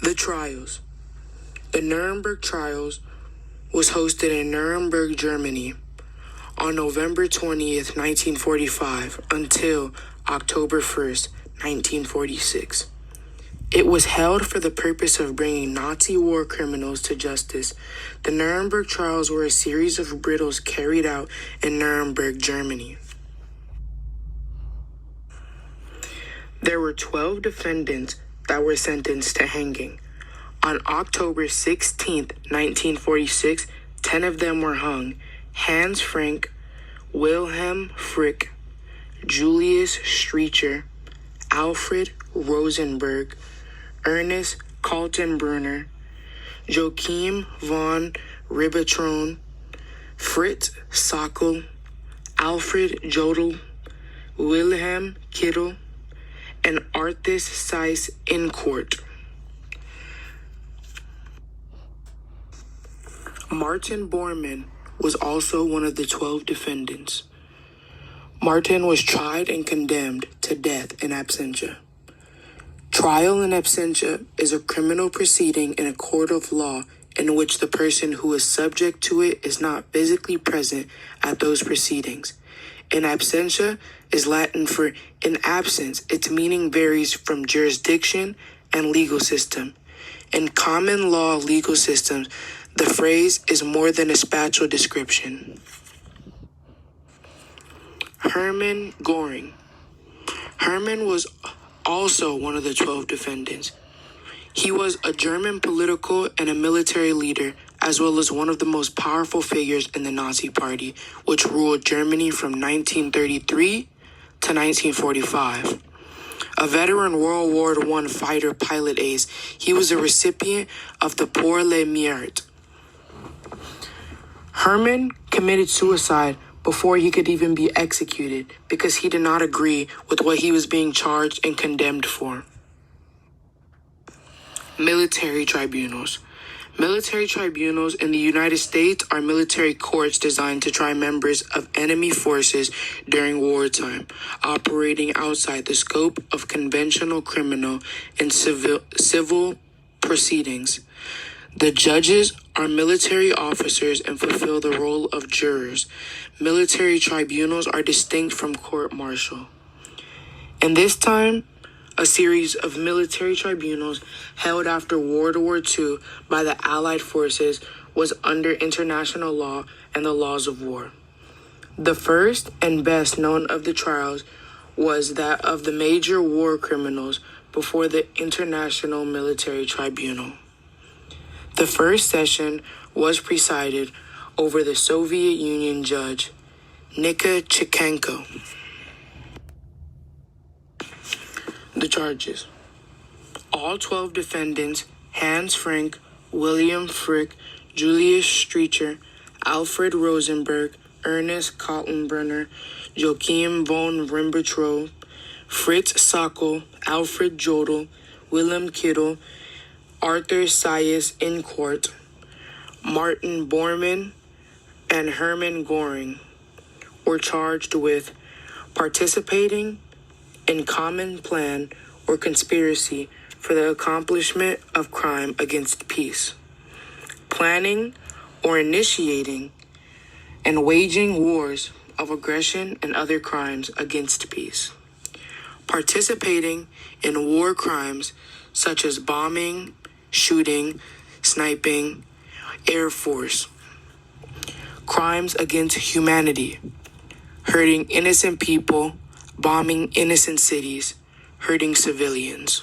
The trials. The Nuremberg Trials was hosted in Nuremberg, Germany on November 20th, 1945 until October 1st, 1946. It was held for the purpose of bringing Nazi war criminals to justice. The Nuremberg Trials were a series of riddles carried out in Nuremberg, Germany. There were 12 defendants that were sentenced to hanging. On October 16, 1946, 10 of them were hung: Hans Frank, Wilhelm Frick, Julius Streicher, Alfred Rosenberg, Ernest Kaltenbrunner, Joachim von Ribbentrop, Fritz Sackel, Alfred Jodl, Wilhelm Kittel, and Arthus Seyss in court. Martin Bormann was also one of the 12 defendants. Martin was tried and condemned to death in absentia. Trial in absentia is a criminal proceeding in a court of law in which the person who is subject to it is not physically present at those proceedings. In absentia is Latin for in absence. Its meaning varies from jurisdiction and legal system. In common law legal systems, the phrase is more than a spatial description. Hermann Göring. Hermann was also one of the 12 defendants. He was a German political and a military leader, as well as one of the most powerful figures in the Nazi Party, which ruled Germany from 1933 to 1945. A veteran World War I fighter pilot ace, he was a recipient of the Pour le Mérite. Hermann committed suicide before he could even be executed because he did not agree with what he was being charged and condemned for. Military tribunals. Military tribunals in the United States are military courts designed to try members of enemy forces during wartime, operating outside the scope of conventional criminal and civil proceedings. The judges are military officers and fulfill the role of jurors. Military tribunals are distinct from court-martial. In this time, a series of military tribunals held after World War II by the Allied forces was under international law and the laws of war. The first and best known of the trials was that of the major war criminals before the International Military Tribunal. The first session was presided over the Soviet Union judge, Nika Chikhenko. The charges. All 12 defendants, Hans Frank, William Frick, Julius Streicher, Alfred Rosenberg, Ernest Kaltenbrunner, Joachim von Ribbentrop, Fritz Sackel, Alfred Jodl, Wilhelm Kittel, Arthur Seyss in court, Martin Bormann, and Hermann Göring were charged with participating in common plan or conspiracy for the accomplishment of crime against peace, planning or initiating and waging wars of aggression and other crimes against peace, participating in war crimes such as bombing, shooting, sniping, Air Force, crimes against humanity, hurting innocent people, bombing innocent cities, hurting civilians.